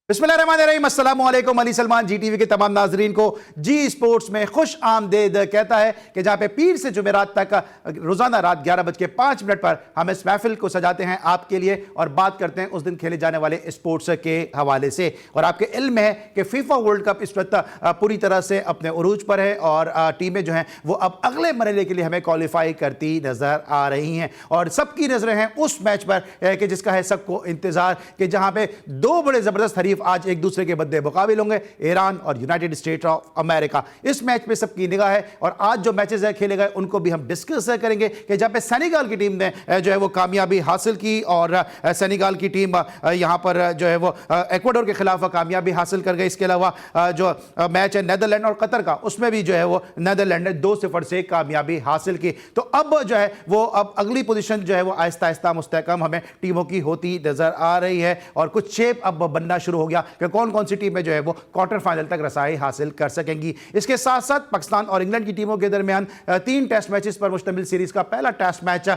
बिस्मिल्लाहिर्रहमानिर्रहीम, अस्सलामु अलैकुम। अली सलमान जी टीवी के तमाम नाजरीन को जी स्पोर्ट्स में खुश आमदेद कहता है कि जहां पे पीर से जुमेरात तक रोजाना रात 11:05 पर हम इस महफिल को सजाते हैं आपके लिए और बात करते हैं उस दिन खेले जाने वाले स्पोर्ट्स के हवाले से। और आपके इल्म है कि फीफा वर्ल्ड कप इस वक्त पूरी तरह से अपने उरूज पर है और टीमें जो हैं वो अब अगले मरहले के लिए हमें क्वालिफाई करती नजर आ रही हैं और सबकी नजरें हैं उस मैच पर कि जिसका है सबको इंतजार कि जहां पे दो बड़े जबरदस्त हरीफ आज एक दूसरे के बदले मुकाबिल होंगे, ईरान और यूनाइटेड स्टेट ऑफ अमेरिका। इस मैच पे सबकी निगाह है और आज जो मैचेस है खेले गए उनको भी हम डिस्कस करेंगे कि जहां पे सेनेगल की टीम ने जो है वो कामयाबी हासिल की और सेनेगल की टीम यहां पर जो है वो इक्वाडोर के खिलाफ कामयाबी हासिल कर गई। इसके अलावा जो मैच है नीदरलैंड और कतर का, उसमें भी जो है वो नीदरलैंड ने 2-0 से कामयाबी हासिल की। तो अब जो है वो अब अगली पोजीशन जो है वो आहिस्ता आहिस्ता मुस्तहकम हमें टीमों की होती नजर आ रही है और कुछ शेप अब बनना शुरू हो गया कि कौन कौन सी टीमें जो है वो क्वार्टर फाइनल तक रसाई हासिल कर सकेंगी। इसके साथ साथ पाकिस्तान और इंग्लैंड की टीमों के दरमियान 3 टेस्ट मैचेस पर मुश्तमिल सीरीज का पहला टेस्ट मैच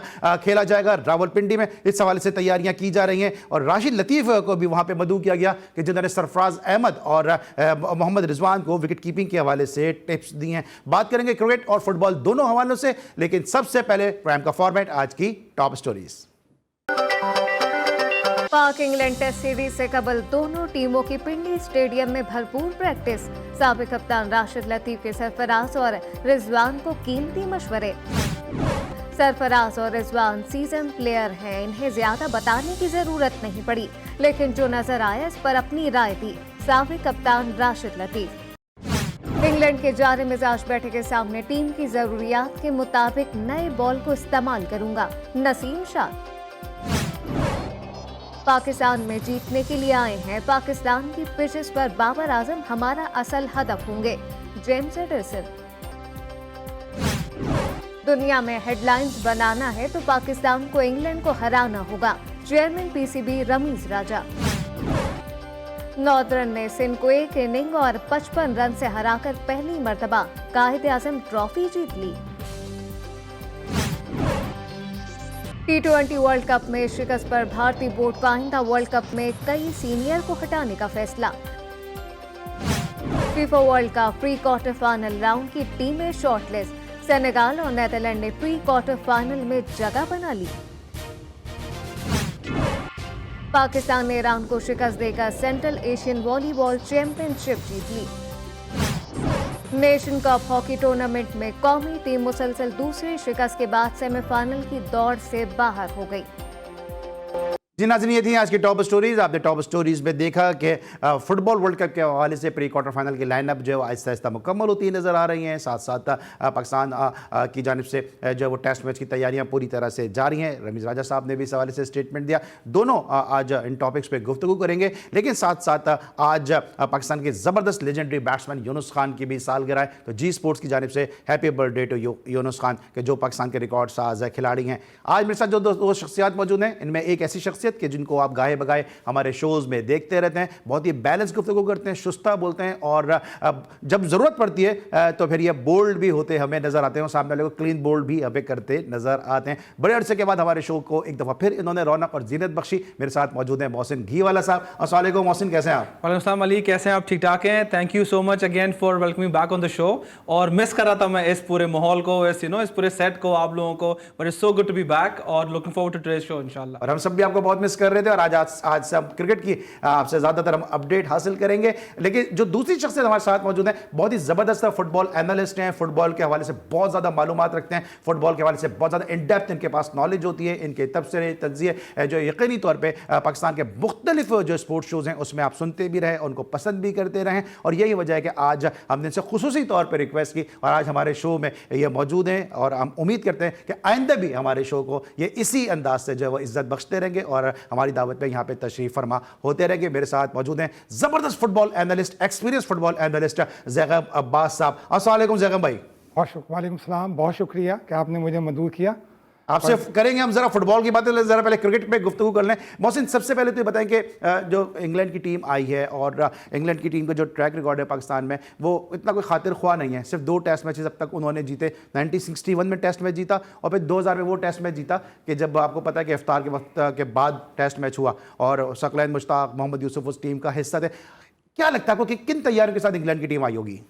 खेला जाएगा रावलपिंडी में। इस हवाले से तैयारियां की जा रही हैं और राशिद लतीफ को भी वहां पे मदऊ किया गया कि जिन्होंने सरफराज अहमद और मोहम्मद रिजवान को विकेट कीपिंग के हवाले से टिप्स दी हैं। बात करेंगे क्रिकेट और फुटबॉल दोनों हवालों से, लेकिन सबसे पहले प्राइम का फॉर्मेट, आज की टॉप स्टोरीज। पाक इंग्लैंड टेस्ट सीरीज से कबल दोनों टीमों की पिंडी स्टेडियम में भरपूर प्रैक्टिस। साबिक कप्तान राशिद लतीफ के सरफराज और रिजवान को कीमती मशवरे। सरफराज और रिजवान सीजन प्लेयर हैं, इन्हें ज्यादा बताने की जरूरत नहीं पड़ी, लेकिन जो नजर आया इस पर अपनी राय दी साबिक कप्तान राशिद लतीफ। इंग्लैंड के जारे मिजाज बैठे के सामने टीम की जरूरियात के मुताबिक नए बॉल को इस्तेमाल करूंगा, नसीम शाह। पाकिस्तान में जीतने के लिए आए हैं, पाकिस्तान की पिचेस पर बाबर आजम हमारा असल हदफ होंगे, जेम्स एडरसन। दुनिया में हेडलाइंस बनाना है तो पाकिस्तान को इंग्लैंड को हराना होगा, चेयरमैन पीसीबी रमीज राजा। नॉर्दर्न ने सिंध को एक इनिंग और 55 रन से हराकर पहली मर्तबा कायद आजम ट्रॉफी जीत ली। T20 वर्ल्ड कप में शिकस्त पर भारतीय बोर्ड का आइंदा वर्ल्ड कप में कई सीनियर को हटाने का फैसला। फीफा वर्ल्ड का प्री क्वार्टर फाइनल राउंड की टीमें शॉर्टलिस्ट, सेनेगल और नीदरलैंड ने प्री क्वार्टर फाइनल में जगह बना ली। पाकिस्तान ने ईरान को शिकस्त देकर सेंट्रल एशियन वॉलीबॉल चैंपियनशिप जीत ली। नेशन कप हॉकी टूर्नामेंट में कौमी टीम मुसलसल दूसरी शिकस्त के बाद सेमीफाइनल की दौड़ से बाहर हो गई। जी नाज़रीन, ये थी आज की टॉप स्टोरीज। आपने टॉप स्टोरीज में देखा कि फुटबॉल वर्ल्ड कप के हवाले से प्री क्वार्टर फाइनल की लाइनअप जो है आहिस्ता आहिस्ता मुकम्मल होती नज़र आ रही हैं। साथ साथ पाकिस्तान की जानिब से जो है वो टेस्ट मैच की तैयारियां पूरी तरह से जारी हैं। रमीज राजा साहब ने भी इस हवाले से स्टेटमेंट दिया। दोनों आज इन टॉपिक्स पे गुफ्तगू करेंगे, लेकिन साथ साथ आज पाकिस्तान के ज़बरदस्त लेजेंडरी बैट्समैन यूनुस खान की भी सालगिरह है। तो जी स्पोर्ट्स की जानिब से happy birthday to Younis Khan के जो पाकिस्तान के रिकॉर्ड साज खिलाड़ी हैं। आज मेरे साथ जो दो शख्सियात मौजूद हैं, इनमें एक ऐसी शख्सियत के जिनको आप गाहे बगाए हमारे शोज में देखते रहते हैं, बहुत ही बैलेंस गुफ्तगू करते हैं, शुस्ता बोलते हैं और जब जरूरत पड़ती है तो फिर ये बोल्ड भी होते हमें नजर आते हैं, सामने वाले को क्लीन बोल्ड भी हमें करते नजर आते हैं। बड़े अरसे के बाद हमारे शो को एक दफा फिर इन्होंने रौनक और जीनत बख्शी। मेरे साथ मौजूद हैं मोहसिन घीवाला साहब। अस्सलाम वालेकुम मोहसिन, कैसे हैं आप? वालेकुम अस्सलाम अली, कैसे हैं आप? ठीक ठाक हैं। Thank you so much again for welcoming back on the show. और मिस कर रहा था मैं इस पूरे माहौल को, इस पूरे सेट को, आप लोगों को, but it's so good to be back और looking forward to today's show इंशाल्लाह। और हम सब भी आपको बहुत मिस कर रहे थे और आज से हम क्रिकेट की आपसे ज्यादातर हम अपडेट हासिल करेंगे। लेकिन जो दूसरी शख्सियत हमारे साथ मौजूद है, बहुत ही जबरदस्त फुटबॉल एनालिस्ट हैं, फुटबॉल के हवाले से बहुत ज्यादा मालूमात रखते हैं, फुटबॉल के हवाले से बहुत ज्यादा इन डेप्थ इनके पास नॉलेज होती है। इनके तबसरे तज्जिए जो यकीनी तौर पर पाकिस्तान के मुख्तलिफ जो स्पोर्ट्स शोज हैं उसमें आप सुनते भी रहे, उनको पसंद भी करते रहें। और यही वजह है कि आज हमने इनसे खुसूसी तौर पर रिक्वेस्ट की और आज हमारे शो में ये मौजूद हैं और हम उम्मीद करते हैं कि आइंदा भी हमारे शो को ये इसी अंदाज से जो है वो इज्जत बख्शते रहेंगे और हमारी दावत पे यहाँ पे तशरीफ फरमा होते रहेंगे। मेरे साथ मौजूद हैं जबरदस्त football analyst, experience football analyst Zaigham Abbas साहब। अस्सलाम वालेकुम जैगम भाई। वालेकुम सलाम, बहुत शुक्रिया कि आपने मुझे मदऊ किया। आपसे करेंगे हम जरा फुटबॉल की बातें, जरा पहले क्रिकेट पे गुफ्तगू कर लें। मोहसिन, सबसे पहले तो ये बताएं कि जो इंग्लैंड की टीम आई है और इंग्लैंड की टीम का जो ट्रैक रिकॉर्ड है पाकिस्तान में, वो इतना कोई खातिर ख्वाह नहीं है। सिर्फ 2 टेस्ट मैचेस अब तक उन्होंने जीते। 1961 में टेस्ट मैच जीता और फिर 2000 में वो टेस्ट मैच जीता कि जब आपको पता है कि इफ्तार के वक्त के बाद टेस्ट मैच हुआ और सकलैन मुश्ताक, मोहम्मद यूसुफ उस टीम का हिस्सा थे। क्या लगता है आपको कि किन तैयारियों के साथ इंग्लैंड की टीम आई होगी?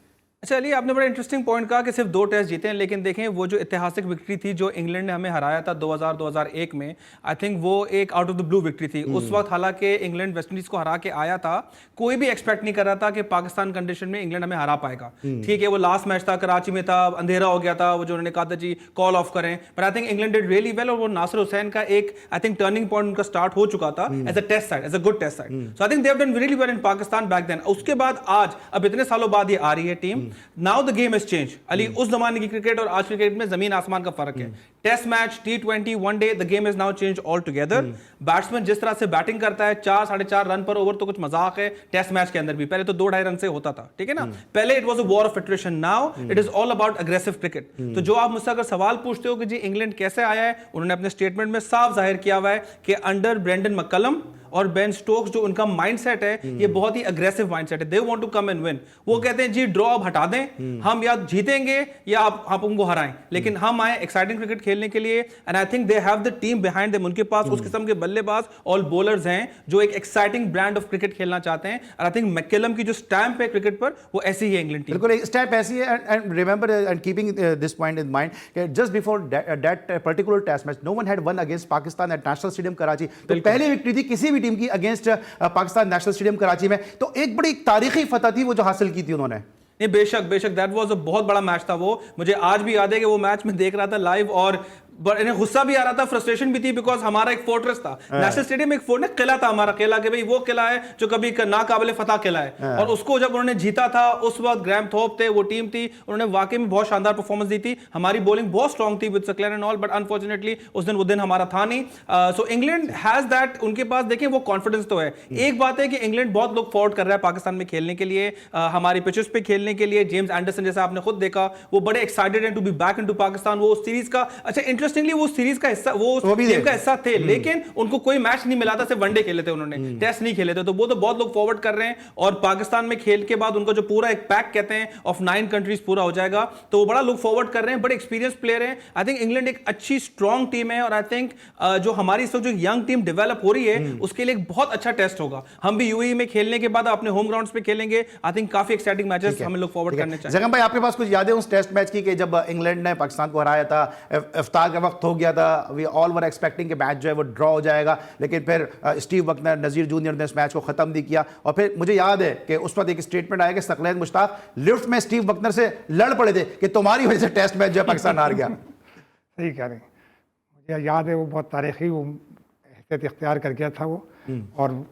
अच्छा अली, आपने बड़ा इंटरेस्टिंग पॉइंट कहा कि सिर्फ 2 टेस्ट जीते हैं, लेकिन देखें वो जो ऐतिहासिक विक्ट्री थी जो इंग्लैंड ने हमें हराया था 2000-2001 में, आई थिंक वो एक out of the blue victory थी। उस वक्त हालांकि इंग्लैंड वेस्ट इंडीज को हरा के आया था, कोई भी एक्सपेक्ट नहीं कर रहा था कि पाकिस्तान कंडीशन में इंग्लैंड हमें हरा पाएगा। ठीक है, वो लास्ट मैच था, कराची में था, अंधेरा हो गया था, वो जो उन्होंने कहा था जी कॉल ऑफ करें, पर I think England did really well. और वो नासिर हुसैन का एक आई थिंक टर्निंग पॉइंट उनका स्टार्ट हो चुका था as a test side, as a good test side. So I think they have done really well in Pakistan back then. उसके बाद आज अब इतने सालों बाद ये आ रही है team. Now the game has changed. Ali, उस जमाने की क्रिकेट और आज क्रिकेट में जमीन आसमान का फर्क है। Test match, T20, one day, the game is now change altogether. Batsman जिस तरह से बैटिंग करता है 4-4.5 रन पर ओवर तो कुछ मजाक है टेस्ट मैच के अंदर भी। पहले तो 2-2.5 रन से होता था, ठीक है ना। पहले it was a war of attrition, now it is all about aggressive cricket. तो जो आप मुझसे अगर सवाल पूछते हो कि जी इंग्लैंड कैसे आया है, उन्होंने अपने स्टेटमेंट में साफ जाहिर किया हुआ है कि अंडर ब्रेंडन मैकलम और बेन स्टोक्स जो उनका माइंडसेट है ये बहुत ही अग्रेसिव माइंडसेट है। They want to come and win. वो कहते हैं जी ड्रॉ अब हटा दें, हम या जीतेंगे या आप उनको हराएं, लेकिन हम आए एक्साइटिंग क्रिकेट खेलने के लिए। And I think they have the team behind them. उनके पास उस किस्म के बल्लेबाज और बॉलर्स हैं जो एक एक्साइटिंग ब्रांड ऑफ क्रिकेट खेलना चाहते हैं। और आई थिंक मैकलम की जो स्टैंप है क्रिकेट पर वो ऐसी ही है इंग्लैंड टीम। बिल्कुल एक स्टेप ऐसी है। And remember and keeping this point in mind कि just before that particular test match no one had won against Pakistan at national stadium Karachi. तो पहली विक्ट्री थी किसी भी टीम की against Pakistan national stadium Karachi में। तो एक बड़ी तारीखी फतह थी वो जो हासिल की थी उन्होंने। नहीं, बेशक दैट वाज अ बहुत बड़ा मैच था वो। मुझे आज भी याद है कि वो मैच में देख रहा था लाइव और इन्हें गुस्सा भी आ रहा था, फ्रस्ट्रेशन भी थी, बिकॉज हमारा एक फोर्ट्रेस था नेशनल स्टेडियम, एक किला था हमारा, किला कि भाई वो किला है जो कभी ना काबिल फतह किला है। और उसको जब उन्होंने जीता था उस वक्त ग्रैम थोप थे, वो टीम थी, उन्होंने वाकई में बहुत शानदार परफॉर्मेंस दी थी। हमारी बॉलिंग बहुत स्ट्रांग थी with Saqlain and all, but unfortunately उस दिन वो दिन हमारा था नहीं। सो इंग्लैंड हैज दैट, उनके पास देखें वो कॉन्फिडेंस तो है। एक बात है कि इंग्लैंड बहुत लुक फॉरवर्ड कर रहा है पाकिस्तान में खेलने के लिए, हमारी पिचेस पे खेलने के लिए। जेम्स एंडरसन जैसा आपने खुद देखा, वो बड़े एक्साइटेड हैं to be back into Pakistan. वो सीरीज का, अच्छा इंटरेस्टिंगली वो सीरीज हिस्सा, वो टीम का हिस्सा थे, लेकिन उनको कोई मैच नहीं मिला था, सिर्फ वनडे खेले थे उन्होंने, टेस्ट नहीं खेले थे। तो वो तो बहुत लोग फॉरवर्ड कर रहे हैं। और पाकिस्तान में खेल के बाद उनका जो पूरा एक पैक कहते हैं ऑफ 9 कंट्रीज पूरा हो जाएगा, तो वो बड़ा लोग फॉरवर्ड कर रहे हैं, बड़े एक्सपीरियंस प्लेयर हैं। आई थिंक इंग्लैंड एक अच्छी स्ट्रॉन्ग टीम है और आई थिंक जो हमारी इस वक्त जो यंग टीम डेवलप हो रही है उसके लिए एक बहुत अच्छा टेस्ट होगा। हम भी यूएई में खेलने के बाद अपने होम ग्राउंड्स पे खेलेंगे। आई थिंक काफी एक्साइटिंग मैचेस हमें लोग फॉरवर्ड करने चाहिए। जगम भाई, आपके पास कुछ यादें उस टेस्ट मैच की कि जब इंग्लैंड ने पाकिस्तान को हराया था, इफ्तार का वक्त हो गया था, वी ऑल वर एक्सपेक्टिंग कि मैच जो है वो ड्रॉ हो जाएगा, लेकिन फिर स्टीव बकनर, नजीर जूनियर ने इस मैच को खत्म नहीं किया। और फिर मुझे याद है कि उस वक्त एक स्टेटमेंट आया कि सकलैन मुश्ताक लिफ्ट में स्टीव बकनर से लड़ पड़े थे कि तुम्हारी वजह से टेस्ट मैच जो है पाकिस्तान हार गया। सही कह रहे हैं, मुझे याद है वो बहुत तारीखी वो हैसियत इख्तियार कर गया था वो। और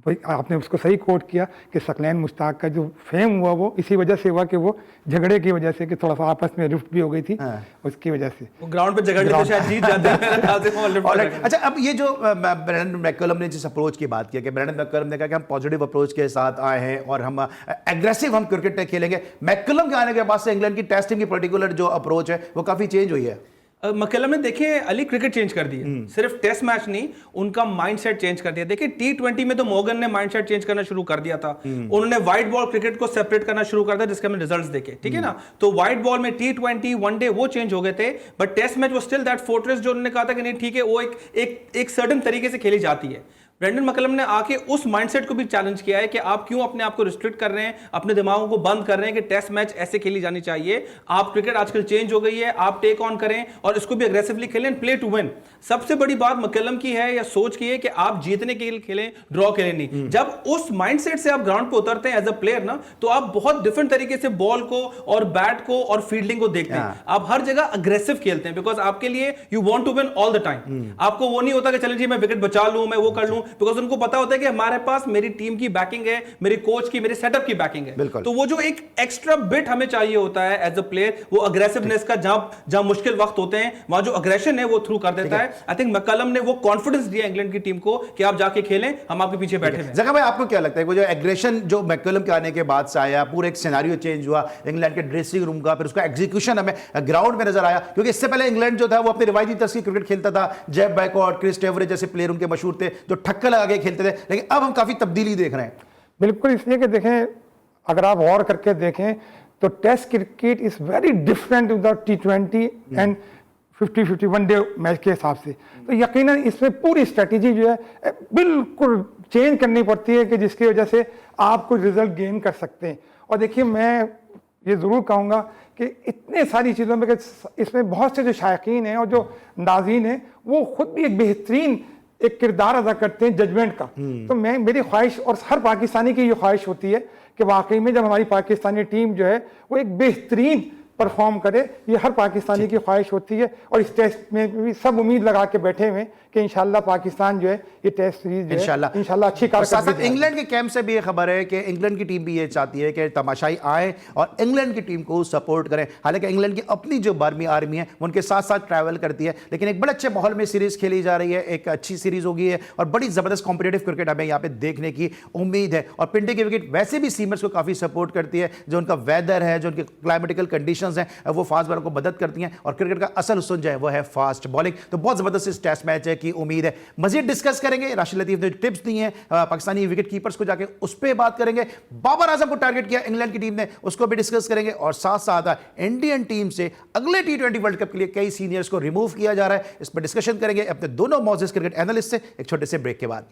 भाई आपने उसको सही कोट किया कि सकलैन मुश्ताक का जो फेम हुआ वो इसी वजह से हुआ कि वो झगड़े की वजह से, कि थोड़ा सा आपस में रिफ्ट भी हो गई थी, उसकी वजह से वो ग्राउंड पे झगड़ लेते शायद जीत जाते हैं मेरे ख्याल से वो लिफ्ट पर झगड़े। अच्छा, अब ये जो ब्रेंडन मैकलम ने जिस अप्रोच की बात की कि ब्रेंडन मैकलम ने कहा कि हम पॉजिटिव अप्रोच के साथ आए हैं और हम एग्रेसिव हम क्रिकेट खेलेंगे। मैकलम के आने के बाद से इंग्लैंड की टेस्ट टीम की पर्टिकुलर जो अप्रोच है वो काफी चेंज हुई है। मैकलम ने देखे अली क्रिकेट चेंज कर दी है, सिर्फ टेस्ट मैच नहीं, उनका माइंडसेट चेंज कर दिया। देखिए T20 में तो मॉर्गन ने माइंडसेट चेंज करना शुरू कर दिया था, उन्होंने व्हाइट बॉल क्रिकेट को सेपरेट करना शुरू कर दिया, जिसके हमने रिजल्ट्स देखे, ठीक है ना। तो व्हाइट बॉल में T20 वनडे वो चेंज हो गए थे, बट टेस्ट मैच वो स्टिल दैट फोर्ट्रेस जो उन्होंने कहा था कि नहीं ठीक है, वो एक सर्टेन तरीके से खेली जाती है। ब्रेंडन मैकलम ने आके उस माइंडसेट को भी चैलेंज किया है कि आप क्यों अपने आप को रिस्ट्रिक्ट कर रहे हैं, अपने दिमागों को बंद कर रहे हैं कि टेस्ट मैच ऐसे खेली जानी चाहिए। आप क्रिकेट आजकल चेंज हो गई है, आप टेक ऑन करें और इसको भी अग्रेसिवली खेलें, प्ले टू विन। सबसे बड़ी बात मैकलम की है या सोच की है कि आप जीतने के लिए खेलें, ड्रॉ के लिए नहीं। जब उस माइंडसेट से आप ग्राउंड पे उतरते हैं एज अ प्लेयर ना, तो आप बहुत डिफरेंट तरीके से बॉल को और बैट को और फील्डिंग को देखते हैं। आप हर जगह अग्रेसिव खेलते हैं बिकॉज आपके लिए you want to win all the time. आपको वो नहीं होता कि चलें जी मैं विकेट बचा लूं, मैं वो कर लूं, बिकॉज उनको पता होता है कि हमारे पास मेरी टीम की बैकिंग है, मेरी कोच की, मेरे सेटअप की बैकिंग है। बिल्कुल। तो वो जो एक एक्स्ट्रा बिट हमें चाहिए होता है एज अ प्लेयर, वो अग्रेसिवनेस का, जहां मुश्किल वक्त होते हैं वहां जो अग्रेशन है वो थ्रू कर देता है। आई थिंक मैकलम ने वो कॉन्फिडेंस दिया इंग्लैंड की टीम को कि आप जाके खेलें, हम आपके पीछे बैठे हैं। जगह भाई आपको क्या लगता है वो जो एग्रेशन जो मैकलम के आने के बाद से आया, पूरा एक सिनेरियो चेंज हुआ इंग्लैंड के ड्रेसिंग रूम का, फिर उसका एग्जीक्यूशन हमें ग्राउंड में नजर आया, क्योंकि इससे पहले इंग्लैंड जो था वो अपनी रिवायती तरह की क्रिकेट खेलता था, जेफ बैकवर्ड, क्रिस टेवरे जैसे प्लेयर उनके मशहूर थे जो ठक्कर लगा के खेलते थे, लेकिन अब हम काफी तब्दीली देख रहे हैं। बिल्कुल, इसलिए कि देखें, अगर आप गौर करके देखें तो test cricket is very different with the T20 and 50-50 one day match के हिसाब से। तो यकीनन इसमें पूरी स्ट्रेटेजी जो है बिल्कुल चेंज करनी पड़ती है कि जिसकी वजह से आप कुछ रिजल्ट गेन कर सकते हैं। और देखिए, मैं ये ज़रूर कहूँगा कि इतने सारी चीज़ों में कि इसमें बहुत से जो शायकीन हैं और जो नाज़रीन हैं वो खुद भी एक बेहतरीन एक किरदार अदा करते हैं जजमेंट का। तो मेरी ख्वाहिश और हर पाकिस्तानी की ये ख्वाहिश होती है कि वाकई में जब हमारी पाकिस्तानी टीम जो है वो एक बेहतरीन परफॉर्म करे, ये हर पाकिस्तानी की ख्वाहिश होती है। और इस टेस्ट में भी सब उम्मीद लगा के बैठे हुए कि इंशाल्लाह पाकिस्तान जो है ये टेस्ट सीरीज इंशाल्लाह अच्छी कारकर्दगी। इंग्लैंड के कैंप से भी ये खबर है कि इंग्लैंड की टीम भी ये चाहती है कि तमाशाई आए और इंग्लैंड की टीम को सपोर्ट करें। हालांकि इंग्लैंड की अपनी जो बारहवीं आर्मी है उनके साथ साथ ट्रैवल करती है, लेकिन एक बड़े अच्छे माहौल में सीरीज खेली जा रही है, एक अच्छी सीरीज होगी है और बड़ी जबरदस्त कॉम्पिटेटिव क्रिकेट हमें यहाँ पे देखने की उम्मीद है। और पिंडी की विकेट वैसे भी सीमर्स को काफी सपोर्ट करती है, जो उनका वेदर है, जो उनके क्लाइमेटिकल कंडीशन हैं वो फास्ट बॉलर को मदद करती हैं और क्रिकेट का असल हुस्न जो है वो है फास्ट बॉलिंग। तो बहुत जबरदस्त इस टेस्ट मैच है की उम्मीद है। मजीद डिस्कस करेंगे, राशिद लतीफ ने टिप्स दी हैं पाकिस्तानी विकेट कीपर्स को, जाके उस पर बात करेंगे। बाबर आजम को टारगेट किया इंग्लैंड की टीम ने, उसको भी डिस्कस करेंगे। और साथ साथ इंडियन टीम से अगले T20 वर्ल्ड कप के लिए कई सीनियर्स को रिमूव किया जा रहा है, इस पर डिस्कशन करेंगे अपने दोनों मौजूद क्रिकेट एनालिस्ट से एक छोटे से ब्रेक के बाद।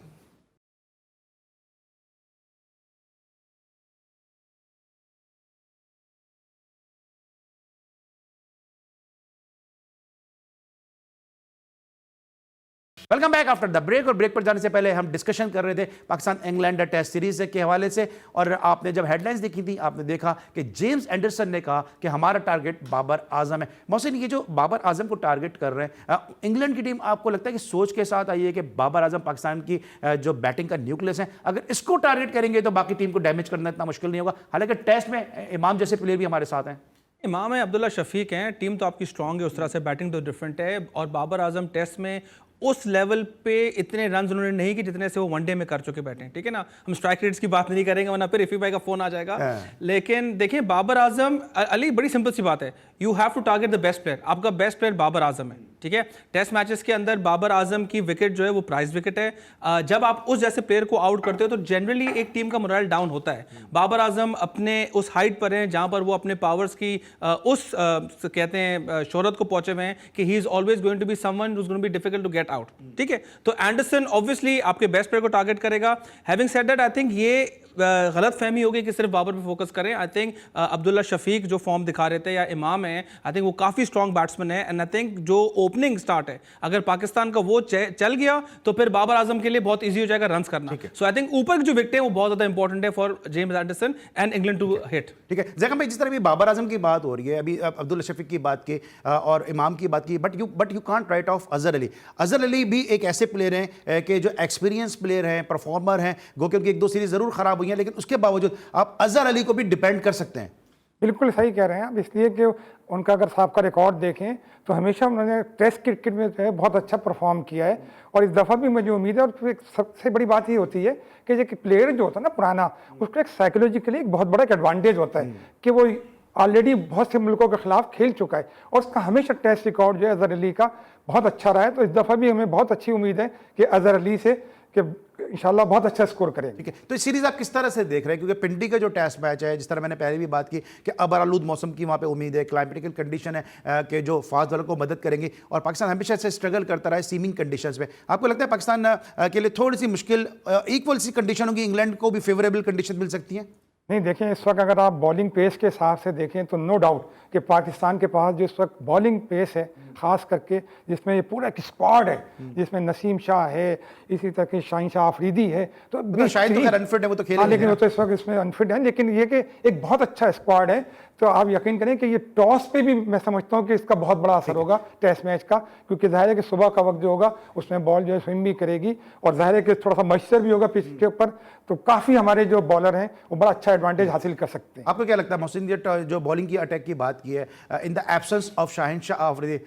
Welcome back after the break. और ब्रेक पर जाने से पहले हम डिस्कशन कर रहे थे पाकिस्तान इंग्लैंड टेस्ट सीरीज के हवाले से, और आपने जब हेडलाइंस देखी थी आपने देखा कि जेम्स एंडरसन ने कहा कि हमारा टारगेट बाबर आजम है। मोहसिन, ये जो बाबर आजम को टारगेट कर रहे हैं इंग्लैंड की टीम, आपको लगता है कि सोच के साथ आई है कि बाबर आजम पाकिस्तान की जो बैटिंग का न्यूक्लियस है, अगर इसको टारगेट करेंगे तो बाकी टीम को डैमेज करना इतना मुश्किल नहीं होगा? हालांकि टेस्ट में इमाम जैसे प्लेयर भी हमारे साथ हैं। इमाम है, अब्दुल्ला शफीक हैं, टीम तो आपकी स्ट्रांग है, उस तरह से बैटिंग तो डिफरेंट है। और बाबर आजम टेस्ट में उस लेवल पे इतने रन उन्होंने नहीं कि जितने से वो वनडे में कर चुके बैठे हैं, ठीक है ना। हम स्ट्राइक रेट्स की बात नहीं करेंगे वरना फिर रफी भाई का फोन आ जाएगा। लेकिन देखिए, बाबर आजम, अली बड़ी सिंपल सी बात है, you have to target the best player. आपका बेस्ट प्लेयर बाबर आजम है, ठीक है। टेस्ट मैचेस के अंदर बाबर आजम की विकेट जो है वो प्राइज विकेट है। जब आप उस जैसे प्लेयर को आउट करते हो तो जनरली एक टीम का मोरल डाउन होता है। बाबर आजम अपने उस हाइट पर हैं जहां पर वो अपने पावर्स की कहते हैं शोहरत को पहुंचे हुए हैं कि he is always going to be someone who is going to be difficult to get out, ठीक है। तो एंडरसन ऑब्वियसली आपके बेस्ट प्लेयर को टारगेट करेगा। Having said that, I think ये गलत फहमी होगी कि सिर्फ बाबर पे फोकस करें। आई थिंक अब्दुल्ला शफीक जो फॉर्म दिखा रहे थे या इमाम है, आई थिंक वो काफी स्ट्रॉन्ग बैट्समैन है। एंड आई थिंक जो ओपनिंग स्टार्ट है अगर पाकिस्तान का वो चल गया तो फिर बाबर आजम के लिए बहुत इजी हो जाएगा रन्स करना। सो आई थिंक ऊपर की जो विकेट है वो बहुत ज्यादा इंपॉर्टेंट है for James Anderson and England to hit, ठीक है। जैकब भाई, जिस तरह भी बाबर आजम की बात हो रही है, अभी अब्दुल्ला शफीक की बात की और इमाम की बात की, but you can't right of Azhar Ali. Azhar Ali भी एक ऐसे प्लेयर हैं कि जो एक्सपीरियंस प्लेयर हैं, परफॉर्मर हैं, गो कि उनकी एक दो सीरीज जरूर खराब हुई हैं, लेकिन उसके बावजूद आप अजहर अली को भी डिपेंड कर सकते हैं। बिल्कुल सही कह रहे हैं आप, इसलिए कि उनका अगर साहब का रिकॉर्ड देखें तो हमेशा उन्होंने टेस्ट क्रिकेट में जो है बहुत अच्छा परफॉर्म किया है। और इस दफ़ा भी मुझे उम्मीद है। और फिर सबसे बड़ी बात ये होती है कि जो प्लेयर जो होता है ना पुराना, उसको एक साइकोलॉजिकली एक बहुत बड़ा एक एडवांटेज होता है कि वो ऑलरेडी बहुत से मुल्कों के खिलाफ खेल चुका है और उसका हमेशा टेस्ट रिकॉर्ड जो है अजहर अली का बहुत अच्छा रहा है। तो इस दफ़ा भी हमें बहुत अच्छी उम्मीद है कि अजहर अली से कि इंशाल्लाह बहुत अच्छा स्कोर करेंगे। ठीक है, तो इस सीरीज आप किस तरह से देख रहे हैं? क्योंकि पिंडी का जो टेस्ट मैच है, जिस तरह मैंने पहले भी बात की कि अबर आलूद मौसम की वहाँ पे उम्मीद है, क्लाइमेटिकल कंडीशन है कि जो फास्ट बॉलर को मदद करेंगी, और पाकिस्तान हमेशा से स्ट्रगल करता रहा है सीमिंग कंडीशंस में। आपको लगता है पाकिस्तान के लिए थोड़ी सी मुश्किल इक्वल सी कंडीशन होगी, इंग्लैंड को भी फेवरेबल कंडीशन मिल सकती है? नहीं देखें, इस वक्त अगर आप बॉलिंग पेस के हिसाब से देखें तो नो डाउट कि पाकिस्तान के पास जो इस वक्त बॉलिंग पेस है, ख़ास करके जिसमें ये पूरा एक स्क्वाड है, जिसमें नसीम शाह है, इसी तरह के शाहीन शाह अफरीदी है, तो शायद तो खैर अनफिट है, वो तो खेले लेकिन वो तो इस वक्त इसमें अनफिट है, लेकिन ये कि एक बहुत अच्छा स्क्वाड है। तो आप यकीन करें कि ये टॉस पे भी मैं समझता हूँ कि इसका बहुत बड़ा असर होगा टेस्ट मैच का, क्योंकि जाहिर है कि सुबह का वक्त जो होगा उसमें बॉल जो है स्विम भी करेगी और जाहिर है कि थोड़ा सा मॉइस्चर भी होगा पिच के ऊपर, तो काफ़ी हमारे जो बॉलर हैं वो बड़ा अच्छा एडवांटेज हासिल कर सकते हैं। आपको क्या लगता है मोहसिन, ये जो बॉलिंग की अटैक की बात की है, in the absence of Shaheen Shah Afridi,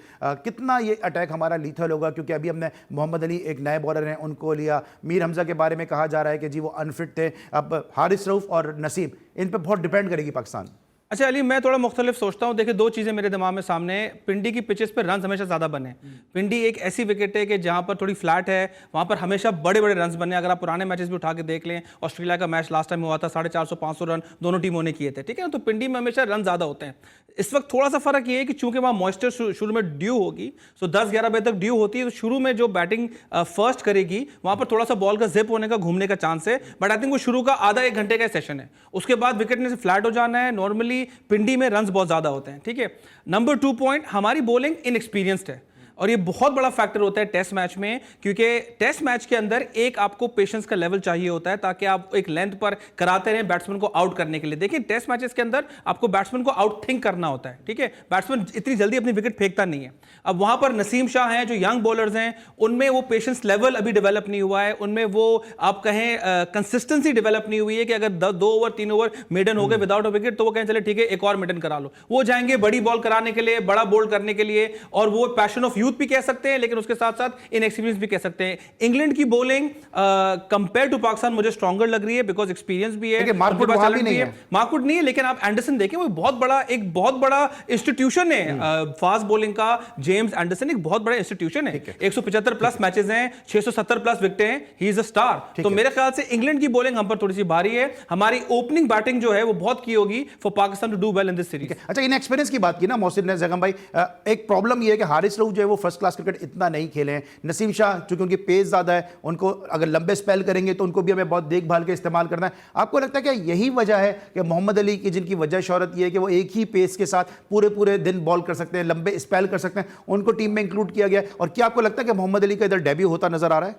कितना ये अटैक हमारा लीथल होगा? क्योंकि अभी हमने मोहम्मद अली एक नए बॉलर हैं उनको लिया, मीर हमजा के बारे में कहा जा रहा है कि जी वो अनफिट थे, अब हारिस रऊफ और नसीम, इन पर बहुत डिपेंड करेगी पाकिस्तान। अच्छा अली, मैं थोड़ा मुख्तलिफ सोचता हूँ। देखिए, दो चीज़ें मेरे दिमाग में सामने है। पिंडी की पिचेस पर रन हमेशा ज़्यादा बने। पिंडी एक ऐसी विकेट है कि जहाँ पर थोड़ी फ्लैट है, वहाँ पर हमेशा बड़े बड़े रन बने। अगर आप पुराने मैचेस भी उठा के देख लें, ऑस्ट्रेलिया का मैच लास्ट टाइम हुआ था, 450-500 रन दोनों टीमों ने किए थे, ठीक है ना। तो पिंडी में हमेशा रन ज़्यादा होते हैं। इस वक्त थोड़ा सा फर्क ये है कि चूंकि वहाँ मॉइस्चर शुरू में ड्यू होगी, सो 10-11 बजे तक ड्यू होती है, तो शुरू में जो बैटिंग फर्स्ट करेगी वहाँ पर थोड़ा सा बॉल का जिप होने का, घूमने का चांस है। बट आई थिंक वो शुरू का आधा 1 घंटे का सेशन है, उसके बाद विकेट ने फ्लैट हो जाना है। नॉर्मली पिंडी में रन्स बहुत ज्यादा होते हैं, ठीक है। नंबर 2 पॉइंट, हमारी बॉलिंग इनएक्सपीरियंस्ड है और ये बहुत बड़ा फैक्टर होता है टेस्ट मैच में, क्योंकि टेस्ट मैच के अंदर एक आपको पेशेंस का लेवल चाहिए होता है ताकि आप एक लेंथ पर कराते रहें बैट्समैन को आउट करने के लिए। देखिए, टेस्ट मैचेस के अंदर आपको बैट्समैन को आउट थिंक करना होता है, ठीक है। बैट्समैन इतनी जल्दी अपनी विकेट फेंकता नहीं है। अब वहां पर नसीम शाह हैं जो यंग बॉलर्स हैं, उनमें वो पेशेंस लेवल अभी डेवलप नहीं हुआ है, उनमें वो आप कहें कंसिस्टेंसी डेवलप नहीं हुई है कि अगर 2 ओवर 3 ओवर मेडन हो गए विदाउट अ विकेट तो वो कहें चले ठीक है एक और मेडन करा लो। वो जाएंगे बड़ी बॉल कराने के लिए, बड़ा बोल्ड करने के लिए, और वो पैशन ऑफ यूथ भी कह सकते हैं लेकिन उसके साथ साथ इनएक्सपीरियंस भी कह सकते हैं। इंग्लैंड की बॉलिंग कंपेयर टू पाकिस्तान मुझे स्ट्रॉन्गर लग रही है बिकॉज एक्सपीरियंस भी है, मार्कवुड नहीं है, मार्कवुड नहीं है, लेकिन आप एंडरसन देखें, वो एक बहुत बड़ा इंस्टीट्यूशन है फास्ट बॉलिंग का। जेम्स एंडरसन एक बहुत बड़ा इंस्टीट्यूशन है, 175 प्लस मैचेस हैं, 670 प्लस विकेटें हैं, ही इज अ स्टार। तो मेरे ख्याल से इंग्लैंड की बॉलिंग हम पर थोड़ी सी भारी है। हमारी ओपनिंग बैटिंग जो है वो बहुत की होगी for Pakistan to do well in this series. अच्छा, इन एक्सपीरियंस की बात की ना मोहसिन ने, जगम भाई, एक प्रॉब्लम ये है कि हारिस रऊफ जो है वो फर्स्ट क्लास क्रिकेट इतना नहीं खेले हैं। नसीम शाह चूंकि उनकी पेस ज्यादा है, उनको अगर लंबे स्पेल करेंगे तो उनको भी हमें बहुत देखभाल के इस्तेमाल करना है। आपको लगता है कि यही वजह है कि मोहम्मद अली की, जिनकी वजह शोहरत ये है कि वो एक ही पेस के साथ पूरे दिन बॉल कर सकते हैं, लंबे स्पेल कर सकते हैं, उनको टीम में इंक्लूड किया गया? और क्या आपको लगता है कि मोहम्मद अली का इधर डेब्यू होता नजर आ रहा है?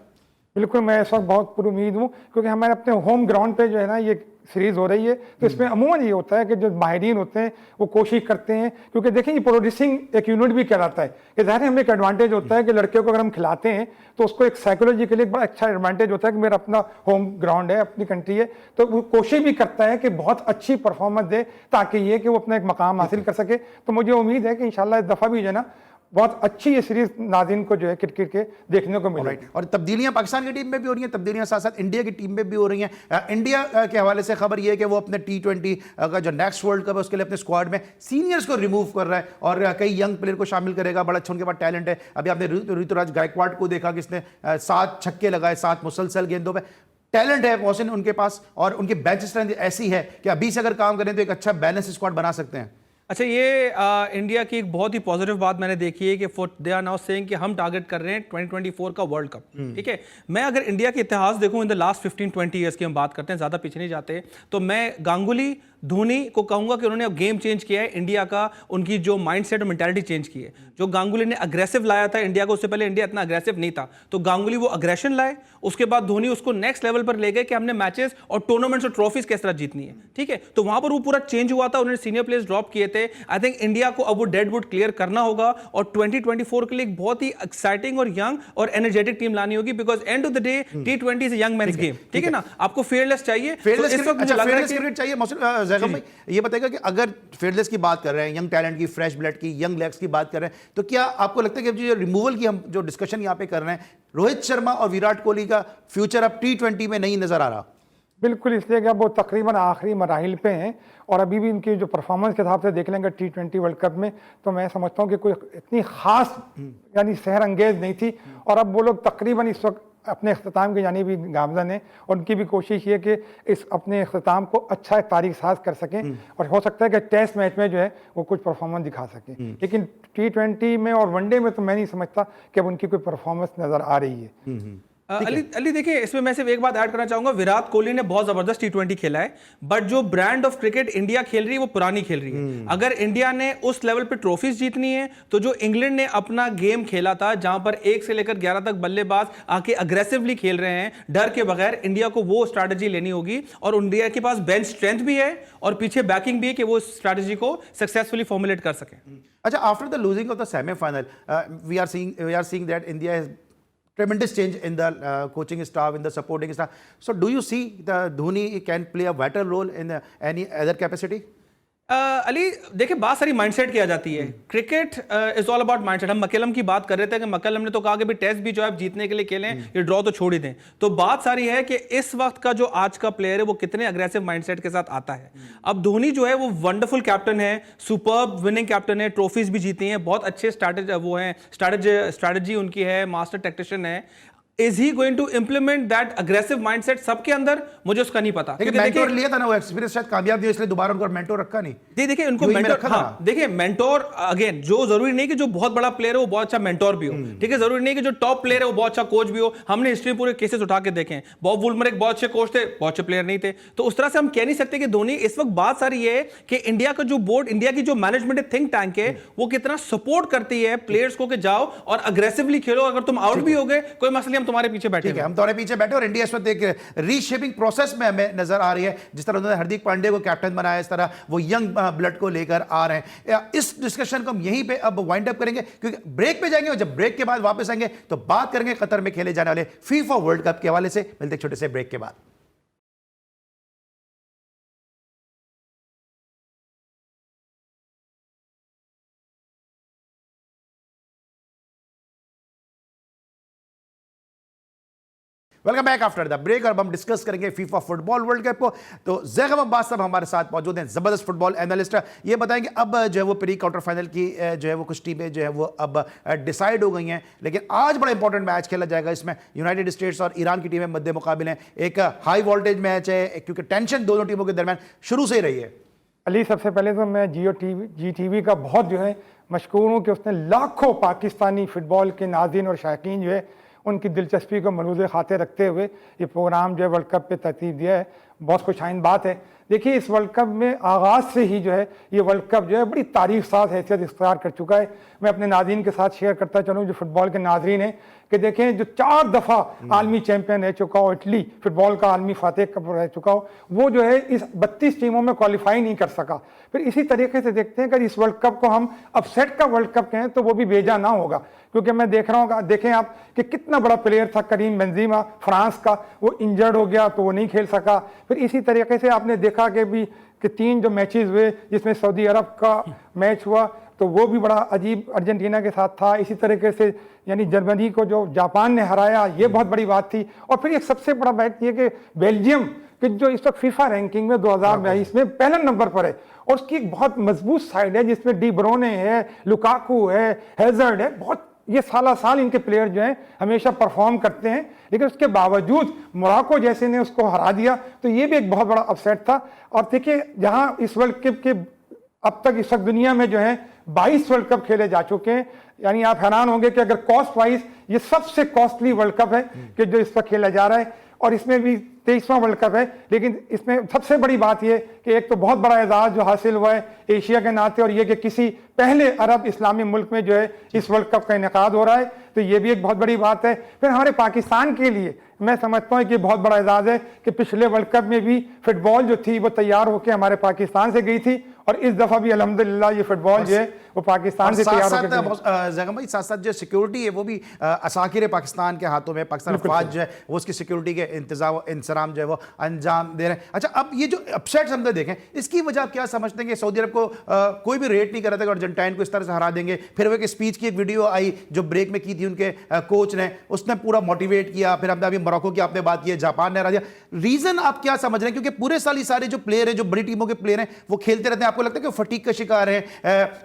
बिल्कुल, मैं इस वक्त बहुत पुरुमीद हूँ क्योंकि हमारे अपने होम ग्राउंड पे जो है ना ये सीरीज हो रही है, तो इसमें अमूमन ये होता है कि जो माहिरीन होते हैं वो कोशिश करते हैं, क्योंकि देखिए ये प्रोड्यूसिंग एक यूनिट भी कहलाता है कि ज़ाहिर है हमें एक एडवांटेज होता है कि लड़के को अगर हम खिलाते हैं तो उसको एक साइकोलॉजिकली एक बड़ा अच्छा एडवांटेज होता है कि मेरा अपना होम ग्राउंड है, अपनी कंट्री है, तो वो कोशिश भी करता है कि बहुत अच्छी परफॉर्मेंस दे ताकि ये कि वो अपना एक मकाम हासिल कर सके। तो मुझे उम्मीद है कि इंशाल्लाह इस दफ़ा भी जो है ना बहुत अच्छी ये सीरीज नाज़रीन को जो है क्रिकेट के देखने को मिलेगी। और तब्दीलियां पाकिस्तान की टीम में भी हो रही हैं, तब्दीलियां साथ साथ इंडिया की टीम में भी हो रही हैं। इंडिया के हवाले से खबर ये है कि वो अपने T20 का जो नेक्स्ट वर्ल्ड कप है उसके लिए अपने स्क्वाड में सीनियर्स को रिमूव कर रहा है और कई यंग प्लेयर को शामिल करेगा। बड़ा अच्छा उनके पास टैलेंट है। अभी आपने ऋतुराज गायकवाड को देखा कि इसने 7 छक्के लगाए 7 मुसलसल गेंदों पर। टैलेंट है मोहसिन उनके पास, और उनकी बेंच स्ट्रेंथ ऐसी है कि अभी से अगर काम करें तो एक अच्छा बैलेंस स्क्वाड बना सकते हैं। अच्छा, ये इंडिया की एक बहुत ही पॉजिटिव बात मैंने देखी है कि दे आर नाउ सेइंग कि हम टारगेट कर रहे हैं 2024 का वर्ल्ड कप, ठीक है। मैं अगर इंडिया के इतिहास देखूं इन द लास्ट 15-20 ईयर्स की हम बात करते हैं, ज़्यादा पीछे नहीं जाते, तो मैं गांगुली धोनी को कहूंगा कि उन्होंने अब गेम चेंज किया है इंडिया का, उनकी जो माइंडसेट और मेंटालिटी चेंज की है। जो गांगुली ने अग्रेसिव लाया था इंडिया को, उससे पहले इंडिया इतना अग्रेसिव नहीं था, तो गांगुली वो अग्रेशन लाए, उसके बाद धोनी उसको नेक्स्ट लेवल पर ले गए कि हमने मैचेस और टूर्नामेंट्स और ट्रॉफीज किस तरह जीतनी है, ठीक है। तो वहां पर वो पूरा चेंज हुआ था, उन्होंने सीनियर प्लेयर्स ड्रॉप किए थे। आई थिंक इंडिया को अब वो डेडवुड क्लियर करना होगा और 2024 के लिए एक बहुत ही एक्साइटिंग और यंग और एनर्जेटिक टीम लानी होगी, because end of the day T20 is a young man's game, ठीक है ना। आपको फेयरलेस चाहिए, फेयरलेस क्रिकेट चाहिए। जैकब भाई ये बताएगा कि अगर फेयरलेस की बात कर रहे हैं, यंग टैलेंट की, फ्रेश ब्लड की, यंग लेग्स की बात कर रहे हैं, तो क्या आपको लगता है कि जो रिमूवल की हम जो डिस्कशन यहां पे कर रहे हैं, रोहित शर्मा और विराट कोहली का फ्यूचर अब T20 में नहीं नजर आ रहा? बिल्कुल, इसलिए कि अब वो तकरीबन आखिरी मराहिल पे हैं और अभी भी इनकी जो परफॉर्मेंस के हिसाब से देख लेंगे T20 वर्ल्ड कप में, तो मैं समझता हूँ कि कोई इतनी खास यानी सहर अंगेज नहीं थी। और अब वो लोग तकरीबन इस वक्त अपने अख्ताम की यानी भी गामजन है, उनकी भी कोशिश ये कि इस अपने अख्ताम को अच्छा तारीख साज कर सकें और हो सकता है कि टेस्ट मैच में जो है वो कुछ परफॉर्मेंस दिखा सकें। लेकिन T20 में और वनडे में तो मैं नहीं समझता कि अब उनकी कोई परफॉर्मेंस नज़र आ रही है। अली देखिए, इसमें मैं सिर्फ एक बात ऐड करना चाहूंगा। विराट कोहली ने बहुत जबरदस्त T20 खेला है, बट जो ब्रांड ऑफ क्रिकेट इंडिया खेल रही है वो पुरानी खेल रही है। अगर इंडिया ने उस लेवल पे ट्रॉफीज जीतनी है तो जो इंग्लैंड ने अपना गेम खेला था, जहां पर 1 से लेकर 11 तक बल्लेबाज आके अग्रेसिवली खेल रहे हैं डर के बगैर, इंडिया को वो स्ट्रैटेजी लेनी होगी। और इंडिया के पास बेंच स्ट्रेंथ भी है और पीछे बैकिंग भी है कि वो स्ट्रैटेजी को सक्सेसफुली फॉर्मुलेट कर सके। अच्छा, after the losing of the semifinal, we are seeing that India has tremendous change in the coaching staff, in the supporting staff. So do you see the Dhoni can play a vital role in any other capacity? Ali देखिए, बात सारी mindset की आ जाती है। Cricket is all about mindset. हम McCullum की बात कर रहे थे कि मक्कलम ने तो कहा कि भी टेस्ट भी जो है जीतने के लिए खेलें, ये ड्रॉ तो छोड़ ही दें। तो बात सारी है कि इस वक्त का जो आज का प्लेयर है वो कितने अग्रेसिव माइंडसेट के साथ आता है। अब धोनी जो है वो वंडरफुल कैप्टन है, सुपर्ब विनिंग कैप्टन है, ट्रॉफीज भी जीती हैं, बहुत अच्छे स्ट्रैटेजी उनकी है, मास्टर टैक्टिशियन है। Is he going to implement that aggressive mindset सबके अंदर? मुझे उसका नहीं पता। लेकिन मेंटोर लिया था ना, वो एक्सपीरियंस शायद कामयाब दिया, इसलिए दोबारा उनको मेंटोर रखा नहीं। देखिए उनको मेंटोर, हाँ देखिए मेंटोर अगेन, जो जरूरी नहीं कि जो बहुत बड़ा प्लेयर है वो बहुत अच्छा मेंटोर भी हो, ठीक है। जरूरी नहीं कि जो टॉप प्लेयर है वो बहुत अच्छा कोच भी हो। हमने हिस्ट्री पूरे केसेस उठा के देखे हैं। बॉब वुलमर एक बहुत अच्छे कोच थे, बहुत अच्छे प्लेयर नहीं थे। तो उस तरह से हम कह नहीं सकते कि धोनी, इस वक्त बात सारी ये है कि इंडिया का जो बोर्ड, इंडिया की जो मैनेजमेंट थिंक टैंक है, वो कितना सपोर्ट करती है प्लेयर्स को कि जाओ और अग्रेसिवली खेलो। अगर तुम आउट भी हो गए कोई मसला नहीं, हम तुम्हारे पीछे बैठे, हम तुम्हारे पीछे बैठे। और इंडिया इस वक्त एक रीशेपिंग प्रोसेस में हमें नजर आ रही है। जिस तरह उन्होंने हार्दिक पांड्या को कैप्टन बनाया, इस तरह वो यंग ब्लड को लेकर आ रहे हैं। इस डिस्कशन को हम यहीं पे अब वाइंड अप करेंगे, क्योंकि ब्रेक पे जाएंगे और जब ब्रेक के बाद वापस आएंगे तो बात करेंगे कतर में खेले जाने वाले फीफा वर्ल्ड कप के हवाले से। मिलते हैं छोटे से ब्रेक के बाद। Welcome back after the break. और अब हम डिस्कस करेंगे फीफा फुटबॉल वर्ल्ड कप को। तो ज़ैगम अब्बास साहब हमारे साथ मौजूद हैं, जबरदस्त फुटबॉल एनालिस्ट। ये बताएंगे अब जो है वो प्री क्वार्टर फाइनल की जो है वो कुछ टीमें जो है वो अब डिसाइड हो गई हैं, लेकिन आज बड़ा इंपॉर्टेंट मैच खेला जाएगा। इसमें यूनाइटेड स्टेट्स और ईरान की टीमें मध्य मुकाबले हैं। एक हाई वोल्टेज मैच है, क्योंकि टेंशन दोनों टीमों के दरमियान शुरू से ही रही है। अली, सबसे पहले तो मैं GTV का बहुत जो है मशकूर हूँ कि उसने लाखों पाकिस्तानी फुटबॉल के नाज़रीन और शायकीन जो है उनकी दिलचस्पी को मलूज़ खाते रखते हुए ये प्रोग्राम जो है वर्ल्ड कप पे तरतीब दिया है। बहुत खुशाइन बात है। देखिए, इस वर्ल्ड कप में आगाज़ से ही जो है ये वर्ल्ड कप जो है बड़ी तारीफ साज हैसियत इख्तियार कर चुका है। मैं अपने नाज़रीन के साथ शेयर करता चलूँ, जो फुटबॉल के नाज़रीन हैं, कि देखें जो 4 दफ़ा आलमी चैंपियन रह चुका हो, इटली फुटबॉल का आलमी फातेह कप रह चुका हो, वो जो है इस 32 टीमों में क्वालिफाई नहीं कर सका। फिर इसी तरीके से देखते हैं कि इस वर्ल्ड कप को हम अपसेट का वर्ल्ड कप कहें तो वो भी बेजा ना होगा, क्योंकि मैं देख रहा हूँ, देखें आप कि कितना बड़ा प्लेयर था करीम बेंजीमा फ्रांस का, वो इंजर्ड हो गया तो वो नहीं खेल सका। फिर इसी तरीके से आपने देखा कि 3 जो मैचेस हुए, जिसमें सऊदी अरब का मैच हुआ तो वो भी बड़ा अजीब अर्जेंटीना के साथ था। इसी तरीके से यानी जर्मनी को जो जापान ने हराया, ये बहुत बड़ी बात थी। और फिर एक सबसे बड़ा बात ये कि बेल्जियम कि जो इस वक्त फीफा रैंकिंग में 2022 में पहला नंबर पर है, और उसकी एक बहुत मजबूत साइड है जिसमें डी ब्रोने है, लुकाकू है, हैजर्ड है। बहुत ये साल इनके प्लेयर जो हैं हमेशा परफॉर्म करते हैं, लेकिन उसके बावजूद मोरक्को जैसे ने उसको हरा दिया, तो ये भी एक बहुत बड़ा अपसेट था। और देखिए, जहां इस वर्ल्ड कप के अब तक इस वक्त दुनिया में जो है 22 वर्ल्ड कप खेले जा चुके हैं, यानी आप हैरान होंगे कि अगर कॉस्ट वाइज ये सबसे कॉस्टली वर्ल्ड कप है कि जो इस वक्त खेला जा रहा है, और इसमें भी 23वां वर्ल्ड कप है। लेकिन इसमें सबसे बड़ी बात यह कि एक तो बहुत बड़ा एजाज़ जो हासिल हुआ है एशिया के नाते, और ये कि किसी पहले अरब इस्लामी मुल्क में जो है इस वर्ल्ड कप का इनेकाद हो रहा है, तो ये भी एक बहुत बड़ी बात है। फिर हमारे पाकिस्तान के लिए मैं समझता हूँ कि बहुत बड़ा एजाज़ है कि पिछले वर्ल्ड कप में भी फुटबॉल जो थी वो तैयार होकर हमारे पाकिस्तान से गई थी, और इस दफ़ा भी अल्हम्दुलिल्लाह ये फुटबॉल जो है वो पाकिस्तान से तैयार होकर। ज़ैगम भाई, साथ साथ जो सिक्योरिटी है वो भी असाकिर पाकिस्तान के हाथों में, पाकिस्तान फौज जो है वो उसकी सिक्योरिटी के इंतजाम जो है वो अंजाम दे रहे हैं। अच्छा, अब ये जो अपसेट्स हमने देखें, इसकी वजह आप क्या समझते हैं कि सऊदी अरब को कोई भी रेट नहीं कर रहा था कि अर्जेंटाइन को इस तरह से हरा देंगे? फिर वो एक स्पीच की एक वीडियो आई जो ब्रेक में की थी उनके कोच ने, उसने पूरा मोटिवेट किया। फिर हमने अभी मोरक्को की आपने बात की है, जापान ने हरा दिया। रीजन आप क्या समझ रहे हैं? क्योंकि पूरे साल ही सारे जो प्लेयर हैं, जो बड़ी टीमों के प्लेयर हैं, वो खेलते रहते हैं। आपको लगता है कि फटीग का शिकार है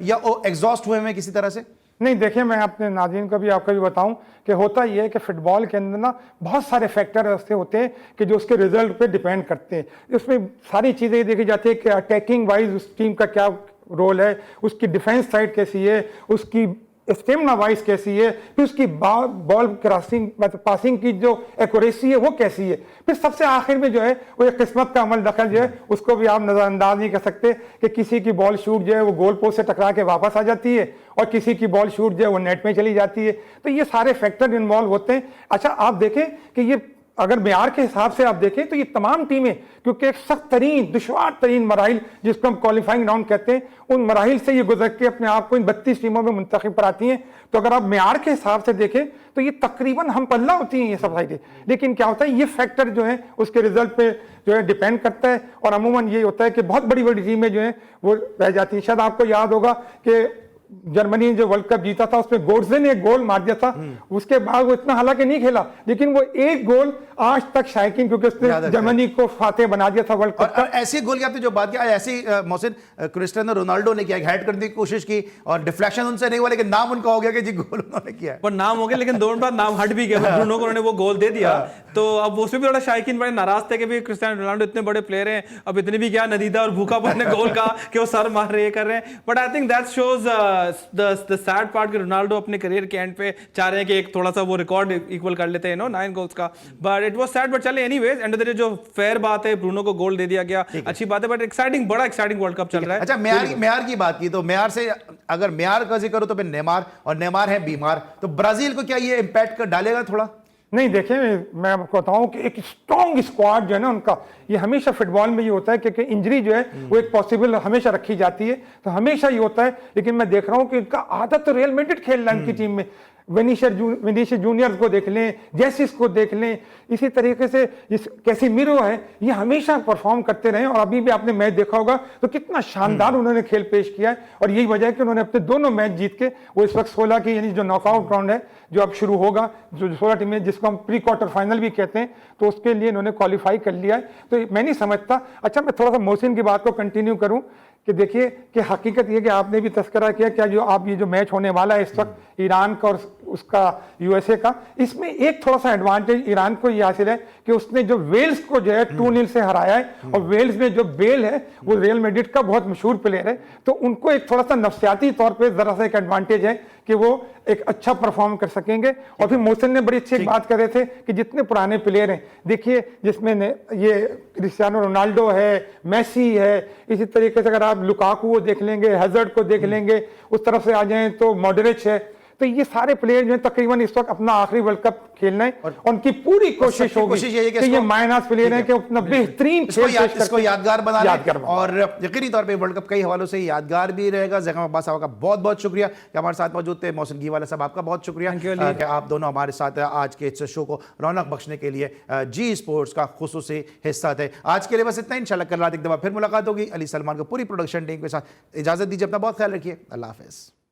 या वो एग्जॉस्ट हुए हैं किसी तरह से? नहीं, देखिए, मैं अपने नाज़रीन को भी आपको भी बताऊं कि होता यह है कि फुटबॉल के अंदर ना बहुत सारे फैक्टर ऐसे होते हैं कि जो उसके रिजल्ट पे डिपेंड करते हैं। उसमें सारी चीज़ें देखी जाती है कि अटैकिंग वाइज उस टीम का क्या रोल है, उसकी डिफेंस साइड कैसी है, उसकी स्टेमिना वाइज कैसी है, फिर उसकी बॉल क्रॉसिंग मतलब पासिंग की जो एक्यूरेसी है वो कैसी है, फिर सबसे आखिर में जो है वो एक किस्मत का अमल दखल जो है उसको भी आप नजरअंदाज नहीं कर सकते कि किसी की बॉल शूट जो है वो गोल पोस्ट से टकरा के वापस आ जाती है और किसी की बॉल शूट जो है वो नेट में चली जाती है। तो ये सारे फैक्टर इन्वॉल्व होते हैं। अच्छा आप देखें कि ये अगर मेयार के हिसाब से आप देखें तो ये तमाम टीमें, क्योंकि एक सख्त तरीन दुश्वार तरीन मराइल जिसको हम क्वालिफाइंग राउंड कहते हैं, उन मराइल से ये गुजर के अपने आप को इन 32 टीमों में मुंतखब पर आती हैं। तो अगर आप मेयार के हिसाब से देखें तो ये तकरीबन हम पल्ला होती हैं ये सब साइडें, लेकिन क्या होता है ये फैक्टर जो है उसके रिजल्ट पे जो है डिपेंड करता है। और अमूमन ये होता है कि बहुत बड़ी बड़ी टीमें जो है वो रह जाती हैं। शायद आपको याद होगा कि जर्मनी ने जो वर्ल्ड कप जीता था उसमें गोड्से ने एक गोल मार दिया था, उसके बाद वो इतना हालांकि नहीं खेला, लेकिन वो एक गोल आज तक शायकीन, क्योंकि उसने जर्मनी को फातेह बना दिया था वर्ल्ड कप। और ऐसे गोल की आपने जो बात की, ऐसे मोहसिन क्रिस्टियानो रोनाल्डो ने किया, हेड करने की कोशिश की और डिफ्लेक्शन उनसे नहीं हुआ, लेकिन नाम उनका हो गया कि जी गोल उन्होंने किया। पर नाम हो गया, लेकिन दोनों बाद नाम हट भी गया। ब्रूनो को उन्होंने वो गोल दे दिया, तो अब उसमें भी थोड़ा शायकीन बड़े नाराज थे कि भी क्रिस्टियानो रोनाल्डो इतने बड़े प्लेयर हैं, अब इतनी भी क्या नदीदा और भूखापन ने गोल का कि वो सर मार रहे कर रहे हैं। But I think that shows the sad part कि रोनाल्डो अपने करियर के एंड पे चाह रहे हैं कि एक थोड़ा सा वो रिकॉर्ड इक्वल कर लेते हैं 9 गोल्स का। But it was sad, but चले एनीवेज एंड द डे जो फेयर बात है, ब्रूनो को गोल दे दिया गया, अच्छी बात है। बट एक्साइटिंग, बड़ा एक्साइटिंग वर्ल्ड कप चल रहा है। अच्छा मेयार की बात की तो मेयार से अगर मेयार का जिक्र करो तो फिर नेमार, और नेमार है बीमार, तो ब्राजील को क्या ये इंपैक्ट कर डालेगा थोड़ा? नहीं देखिए, मैं आपको बताऊं कि एक स्ट्रॉन्ग स्क्वाड जो है ना उनका, ये हमेशा फुटबॉल में ये होता है क्योंकि इंजरी जो है वो एक पॉसिबल हमेशा रखी जाती है, तो हमेशा ये होता है। लेकिन मैं देख रहा हूं कि इनका आदत तो रियल मैड्रिड खेल रहा है इनकी टीम में। विनीशियस जूनियर को देख लें, जेसिस को देख लें, इसी तरीके से कैसिमिरो है, ये हमेशा परफॉर्म करते रहे। और अभी भी आपने मैच देखा होगा तो कितना शानदार उन्होंने खेल पेश किया है। और यही वजह है कि उन्होंने अपने दोनों मैच जीत के वो इस वक्त 16 की यानी जो नॉकआउट राउंड है जो अब शुरू होगा, जो 16 टीमें जिसको हम प्री क्वार्टर फाइनल भी कहते हैं, तो उसके लिए इन्होंने क्वालिफाई कर लिया है। तो मैं नहीं समझता। अच्छा मैं थोड़ा सा मोहसिन की बात को कंटिन्यू करूं कि देखिए कि हकीकत ये कि आपने भी तस्करा किया क्या जो आप ये जो मैच होने वाला है इस वक्त ईरान का और उसका यूएसए का, इसमें एक थोड़ा सा एडवांटेज ईरान को ये हासिल है कि उसने जो वेल्स को जो है 2-0 से हराया है। और वेल्स में जो बेल है वो रियल मैड्रिड का बहुत मशहूर प्लेयर है, तो उनको एक थोड़ा सा नफ्सियाती तौर पे जरा सा एक एडवांटेज है कि वो एक अच्छा परफॉर्म कर सकेंगे। और फिर मोहसिन ने बड़ी अच्छी बात कर रहे थे कि जितने पुराने प्लेयर हैं, देखिए जिसमें ये क्रिस्टियानो रोनाल्डो है, मेसी है, इसी तरीके से अगर आप लुकाकू को देख लेंगे, हैजर्ड को देख लेंगे, उस तरफ से आ जाएं तो मॉडरिच है, तो ये सारे प्लेयर जो हैं तकरीबन इस वक्त अपना आखिरी वर्ल्ड कप खेलना है और उनकी पूरी कोशिश होगी कि ये माइनस प्लेयर हैं कि अपना बेहतरीन इसको यादगार बनाना और यकीनी तौर पे वर्ल्ड कप कई हवालों से यादगार भी रहेगा। ज़ैकम अब्बास साहब का बहुत बहुत शुक्रिया कि हमारे साथ मौजूद थे। मोहसिन घीवाला साहब आपका बहुत शुक्रिया कि आप दोनों हमारे साथ आज के इस शो को रौनक बख्शने के लिए जी स्पोर्ट्स का खुसूसी हिस्सा थे। आज के लिए बस इतना, इंशाल्लाह कल रात एक दफ़ा फिर मुलाकात होगी। अली सलमान को पूरी प्रोडक्शन टीम के साथ इजाज़त दीजिए, अपना बहुत ख्याल रखिए, अल्लाह हाफ़िज़।